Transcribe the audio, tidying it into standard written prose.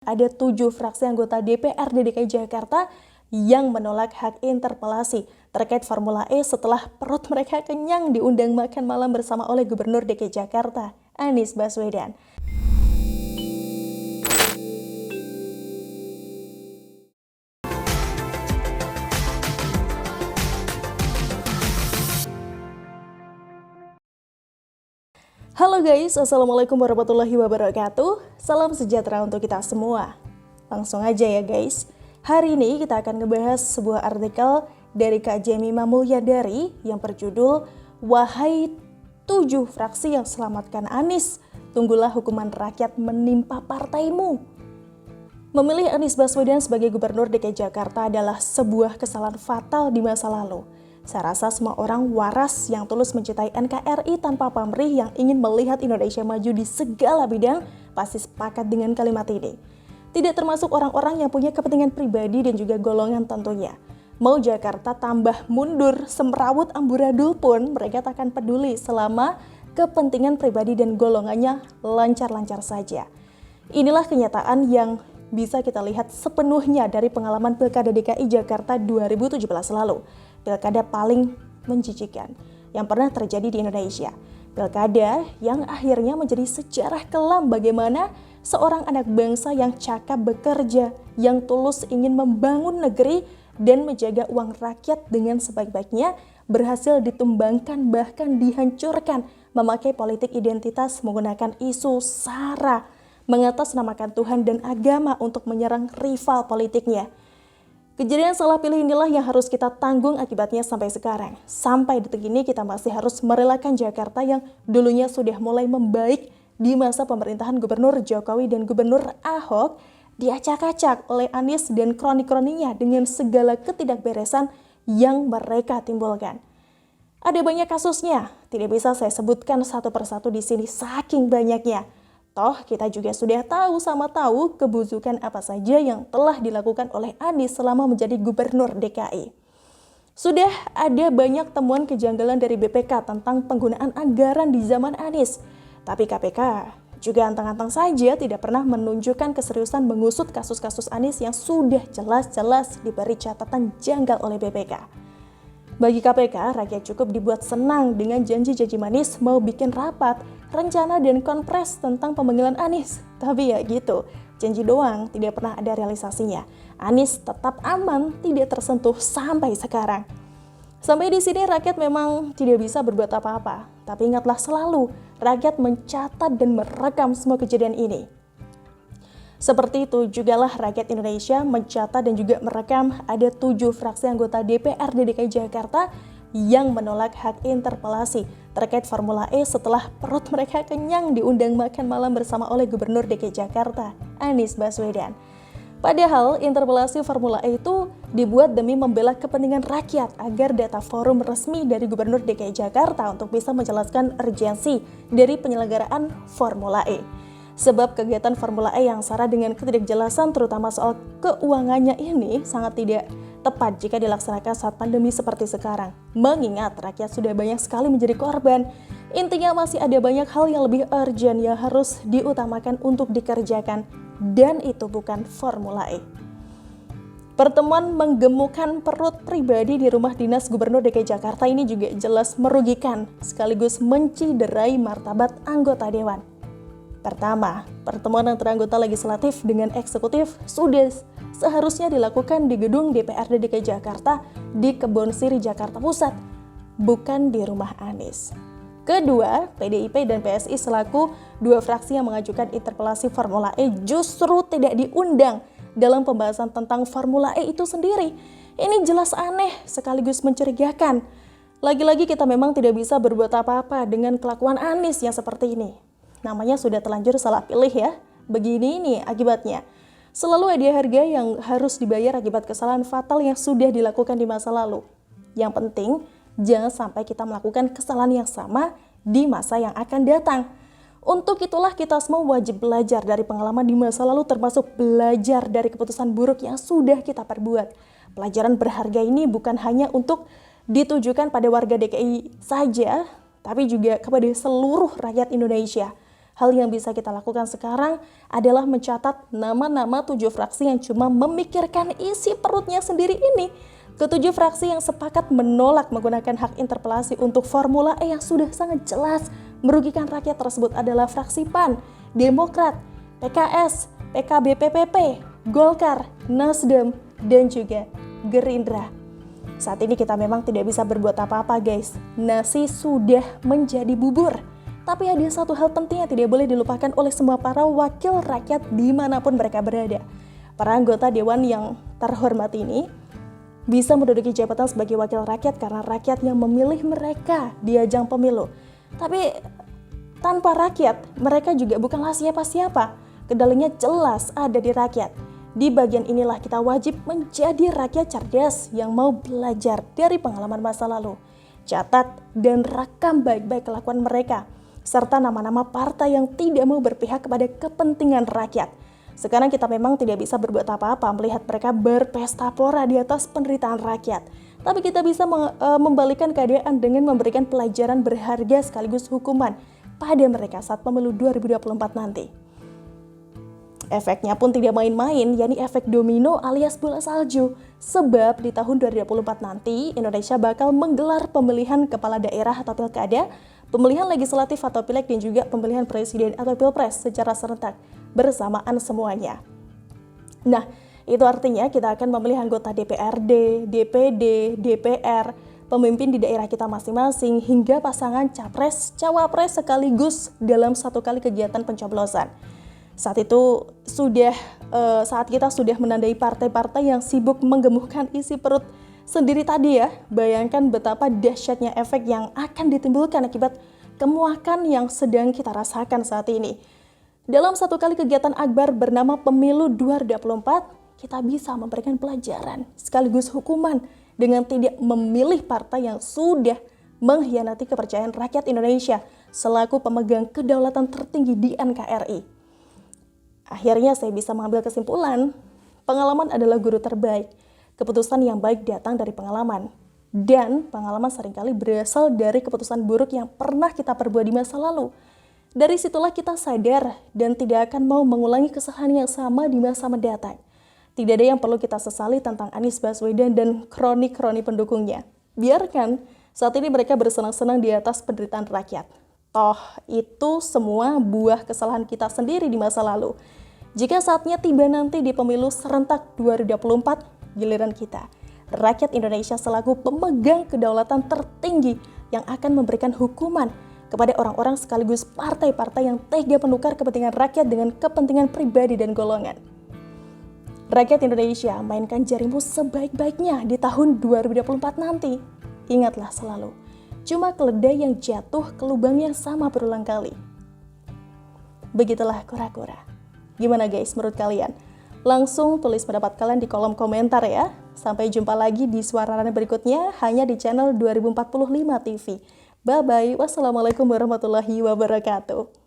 Ada 7 fraksi anggota DPRD DKI Jakarta yang menolak hak interpelasi terkait Formula E setelah perut mereka kenyang diundang makan malam bersama oleh Gubernur DKI Jakarta, Anies Baswedan. Halo guys, Assalamualaikum warahmatullahi wabarakatuh. Salam sejahtera untuk kita semua. Langsung aja ya guys. Hari ini kita akan ngebahas sebuah artikel dari Kak Jemimah Mulyadari yang berjudul Wahai 7 fraksi yang selamatkan Anies, tunggulah hukuman rakyat menimpa partaimu. Memilih Anies Baswedan sebagai Gubernur DKI Jakarta adalah sebuah kesalahan fatal di masa lalu. Saya rasa semua orang waras yang tulus mencintai NKRI tanpa pamrih yang ingin melihat Indonesia maju di segala bidang pasti sepakat dengan kalimat ini. Tidak termasuk orang-orang yang punya kepentingan pribadi dan juga golongan tentunya. Mau Jakarta tambah mundur semrawut amburadul pun mereka tak akan peduli selama kepentingan pribadi dan golongannya lancar-lancar saja. Inilah kenyataan yang bisa kita lihat sepenuhnya dari pengalaman Pilkada DKI Jakarta 2017 lalu. Pilkada paling menjijikan yang pernah terjadi di Indonesia. Pilkada yang akhirnya menjadi sejarah kelam bagaimana seorang anak bangsa yang cakap bekerja, yang tulus ingin membangun negeri dan menjaga uang rakyat dengan sebaik-baiknya berhasil ditumbangkan bahkan dihancurkan memakai politik identitas menggunakan isu SARA, mengatasnamakan Tuhan dan agama untuk menyerang rival politiknya. Kejadian salah pilih inilah yang harus kita tanggung akibatnya sampai sekarang. Sampai detik ini kita masih harus merelakan Jakarta yang dulunya sudah mulai membaik di masa pemerintahan Gubernur Jokowi dan Gubernur Ahok diacak-acak oleh Anies dan kroni-kroninya dengan segala ketidakberesan yang mereka timbulkan. Ada banyak kasusnya, tidak bisa saya sebutkan satu persatu di sini saking banyaknya. Toh kita juga sudah tahu kebusukan apa saja yang telah dilakukan oleh Anies selama menjadi Gubernur DKI. Sudah ada banyak temuan kejanggalan dari BPK tentang penggunaan anggaran di zaman Anies. Tapi KPK juga antang-antang saja tidak pernah menunjukkan keseriusan mengusut kasus-kasus Anies yang sudah jelas-jelas diberi catatan janggal oleh BPK. Bagi KPK, rakyat cukup dibuat senang dengan janji-janji manis mau bikin rapat, rencana dan konpres tentang pemanggilan Anies. Tapi ya gitu, janji doang tidak pernah ada realisasinya. Anies tetap aman, tidak tersentuh sampai sekarang. Sampai di sini rakyat memang tidak bisa berbuat apa-apa. Tapi ingatlah selalu, rakyat mencatat dan merekam semua kejadian ini. Seperti itu jugalah rakyat Indonesia mencatat dan juga merekam ada 7 fraksi anggota DPRD DKI Jakarta yang menolak hak interpelasi terkait Formula E setelah perut mereka kenyang diundang makan malam bersama oleh Gubernur DKI Jakarta, Anies Baswedan. Padahal interpelasi Formula E itu dibuat demi membela kepentingan rakyat agar data forum resmi dari Gubernur DKI Jakarta untuk bisa menjelaskan urgensi dari penyelenggaraan Formula E. Sebab kegiatan Formula E yang syarat dengan ketidakjelasan terutama soal keuangannya ini sangat tidak tepat jika dilaksanakan saat pandemi seperti sekarang. Mengingat rakyat sudah banyak sekali menjadi korban. Intinya masih ada banyak hal yang lebih urgent yang harus diutamakan untuk dikerjakan. Dan itu bukan Formula E. Pertemuan menggemukkan perut pribadi di rumah dinas Gubernur DKI Jakarta ini juga jelas merugikan sekaligus menciderai martabat anggota dewan. Pertama, pertemuan antara anggota legislatif dengan eksekutif sudah seharusnya dilakukan di gedung DPRD DKI Jakarta di Kebon Siri, Jakarta Pusat, bukan di rumah Anies. Kedua, PDIP dan PSI selaku 2 fraksi yang mengajukan interpelasi Formula E justru tidak diundang dalam pembahasan tentang Formula E itu sendiri. Ini jelas aneh sekaligus mencurigakan. Lagi-lagi kita memang tidak bisa berbuat apa-apa dengan kelakuan Anies yang seperti ini. Namanya sudah terlanjur salah pilih ya. Begini nih akibatnya. Selalu ada harga yang harus dibayar akibat kesalahan fatal yang sudah dilakukan di masa lalu. Yang penting, jangan sampai kita melakukan kesalahan yang sama di masa yang akan datang. Untuk itulah kita semua wajib belajar dari pengalaman di masa lalu termasuk belajar dari keputusan buruk yang sudah kita perbuat. Pelajaran berharga ini bukan hanya untuk ditujukan pada warga DKI saja, tapi juga kepada seluruh rakyat Indonesia. Hal yang bisa kita lakukan sekarang adalah mencatat nama-nama 7 fraksi yang cuma memikirkan isi perutnya sendiri ini. Ketujuh fraksi yang sepakat menolak menggunakan hak interpelasi untuk Formula E yang sudah sangat jelas merugikan rakyat tersebut adalah fraksi PAN, Demokrat, PKS, PKB PPP, Golkar, Nasdem, dan juga Gerindra. Saat ini kita memang tidak bisa berbuat apa-apa guys. Nasi sudah menjadi bubur. Tapi ada satu hal penting yang tidak boleh dilupakan oleh semua para wakil rakyat dimanapun mereka berada. Para anggota dewan yang terhormat ini bisa menduduki jabatan sebagai wakil rakyat karena rakyat yang memilih mereka di ajang pemilu. Tapi tanpa rakyat, mereka juga bukanlah siapa-siapa. Kendalinya jelas ada di rakyat. Di bagian inilah kita wajib menjadi rakyat cerdas yang mau belajar dari pengalaman masa lalu. Catat dan rekam baik-baik kelakuan mereka, serta nama-nama partai yang tidak mau berpihak kepada kepentingan rakyat. Sekarang kita memang tidak bisa berbuat apa-apa melihat mereka berpesta pora di atas penderitaan rakyat. Tapi kita bisa membalikan keadaan dengan memberikan pelajaran berharga sekaligus hukuman pada mereka saat pemilu 2024 nanti. Efeknya pun tidak main-main, yakni efek domino alias bola salju. Sebab di tahun 2024 nanti, Indonesia bakal menggelar pemilihan kepala daerah atau pilkada, pemilihan legislatif atau pileg, dan juga pemilihan presiden atau pilpres secara serentak bersamaan semuanya. Nah, itu artinya kita akan memilih anggota DPRD, DPD, DPR, pemimpin di daerah kita masing-masing, hingga pasangan capres, cawapres sekaligus dalam satu kali kegiatan pencoblosan. Saat kita sudah menandai partai-partai yang sibuk menggemukkan isi perut sendiri tadi ya. Bayangkan betapa dahsyatnya efek yang akan ditimbulkan akibat kemuakan yang sedang kita rasakan saat ini. Dalam satu kali kegiatan akbar bernama Pemilu 2024, kita bisa memberikan pelajaran sekaligus hukuman dengan tidak memilih partai yang sudah mengkhianati kepercayaan rakyat Indonesia selaku pemegang kedaulatan tertinggi di NKRI. Akhirnya saya bisa mengambil kesimpulan, pengalaman adalah guru terbaik. Keputusan yang baik datang dari pengalaman. Dan pengalaman seringkali berasal dari keputusan buruk yang pernah kita perbuat di masa lalu. Dari situlah kita sadar dan tidak akan mau mengulangi kesalahan yang sama di masa mendatang. Tidak ada yang perlu kita sesali tentang Anies Baswedan dan kroni-kroni pendukungnya. Biarkan saat ini mereka bersenang-senang di atas penderitaan rakyat. Toh itu semua buah kesalahan kita sendiri di masa lalu. Jika saatnya tiba nanti di pemilu serentak 2024, giliran kita, rakyat Indonesia selaku pemegang kedaulatan tertinggi yang akan memberikan hukuman kepada orang-orang sekaligus partai-partai yang tega menukar kepentingan rakyat dengan kepentingan pribadi dan golongan. Rakyat Indonesia, mainkan jarimu sebaik-baiknya di tahun 2024 nanti. Ingatlah selalu, cuma keledai yang jatuh ke lubang yang sama berulang kali. Begitulah kura-kura. Gimana guys menurut kalian? Langsung tulis pendapat kalian di kolom komentar ya. Sampai jumpa lagi di Suara Rana berikutnya hanya di channel 2045 TV. Bye-bye. Wassalamualaikum warahmatullahi wabarakatuh.